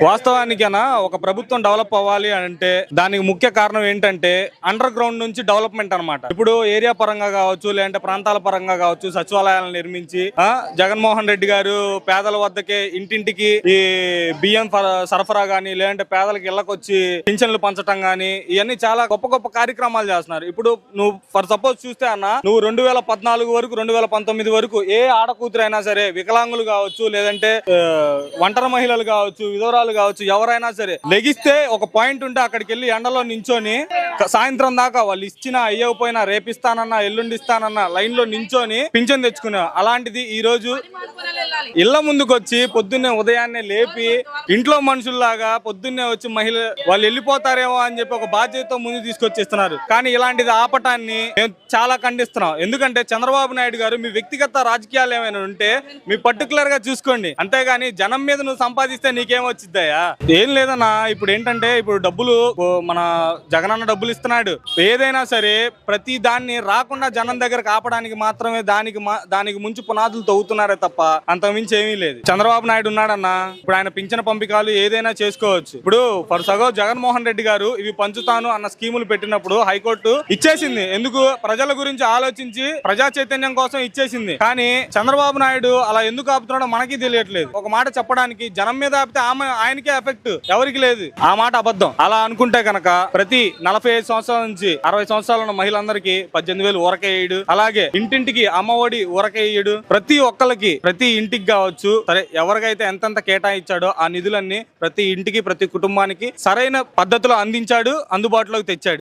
వాస్తవానికైనా ఒక ప్రభుత్వం డెవలప్ అవ్వాలి అంటే దానికి ముఖ్య కారణం ఏంటంటే అండర్ గ్రౌండ్ నుంచి డెవలప్మెంట్ అన్నమాట. ఇప్పుడు ఏరియా పరంగా కావచ్చు, లేదంటే ప్రాంతాల పరంగా కావచ్చు, సచివాలయాలను నిర్మించి జగన్మోహన్ రెడ్డి గారు పేదల వద్దకే ఇంటింటికి ఈ బియ్యం సరఫరా గానీ, లేదంటే పేదలకు ఇళ్లకొచ్చి పింఛన్లు పంచడం గానీ, ఇవన్నీ చాలా గొప్ప గొప్ప కార్యక్రమాలు చేస్తున్నారు. ఇప్పుడు నువ్వు ఫర్ సపోజ్ చూస్తే నువ్వు 2014 వరకు 2019 వరకు ఏ ఆడకూతురైనా సరే, వికలాంగులు కావచ్చు, లేదంటే ఒంటరి మహిళలు కావచ్చు, విధవరాలు కావచ్చు, ఎవరైనా సరే లెగిస్తే ఒక పాయింట్ ఉంటే అక్కడికి వెళ్ళి ఎండలో నించొని సాయంత్రం దాకా వాళ్ళు ఇచ్చినా అయ్యకపోయినా రేపిస్తానన్నా ఎల్లుండిస్తానన్నా లైన్ లో నించొని పింఛన్ తెచ్చుకునే. అలాంటిది ఈ రోజు ఇళ్ల ముందుకు వచ్చి పొద్దున్నే ఉదయాన్నే లేపి ఇంట్లో మనుషుల్లాగా పొద్దున్నే వచ్చి మహిళ వాళ్ళు వెళ్ళిపోతారేమో అని చెప్పి ఒక బాధ్యతతో ముందు తీసుకొచ్చిస్తున్నారు. కానీ ఇలాంటిది ఆపటాన్ని మేము చాలా ఖండిస్తున్నాం. ఎందుకంటే చంద్రబాబు నాయుడు గారు మీ వ్యక్తిగత రాజకీయాలు ఏమైనా ఉంటే మీ పర్టికులర్ గా చూసుకోండి, అంతేగాని జనం మీద నువ్వు సంపాదిస్తే నీకేం వచ్చిద్దయ్యా? ఏం లేదన్నా. ఇప్పుడు ఏంటంటే ఇప్పుడు డబ్బులు మన జగనన్న డబ్బులు ఇస్తున్నాడు. ఏదైనా సరే ప్రతి దాన్ని రాకుండా జనం దగ్గర కాపడానికి మాత్రమే దానికి ముంచి పునాదులు తవ్వుతున్నారే తప్ప అంతకుమించి ఏమీ లేదు. చంద్రబాబు నాయుడు ఉన్నాడన్నా, ఇప్పుడు ఆయన పింఛన పంపికాలు ఏదైనా చేసుకోవచ్చు. ఇప్పుడు ఫర్ సగో జగన్మోహన్ రెడ్డి గారు ఇవి పంచుతాను అన్న స్కీములు పెట్టినప్పుడు హైకోర్టు ఇచ్చేసింది. ఎందుకు? ప్రజల గురించి ఆలోచించి ప్రజా చైతన్యం కోసం ఇచ్చేసింది. కానీ చంద్రబాబు నాయుడు అలా ఎందుకు ఆపుతున్నాడో మనకి తెలియట్లేదు. ఒక మాట చెప్పడానికి జనం మీద ఆపితే ఆయనకే ఎఫెక్ట్, ఎవరికి లేదు. ఆ మాట అబద్ధం. అలా అనుకుంటే కనుక ప్రతి 45 సంవత్సరాల నుంచి 60 సంవత్సరాల ఉన్న మహిళలందరికీ 18,000 ఊరకేయడు, అలాగే ఇంటింటికి అమ్మఒడి ఊరకేయడు. ప్రతి ఒక్కరికి ప్రతి ఇంటికి కావచ్చు, సరే ఎవరికైతే ఎంతెంత కేటాయించాడో ఆ నిధులన్నీ ప్రతి ఇంటికి ప్రతి కుటుంబానికి సరైన పద్ధతిలో అందించాడు, అందుబాటులోకి తెచ్చాడు.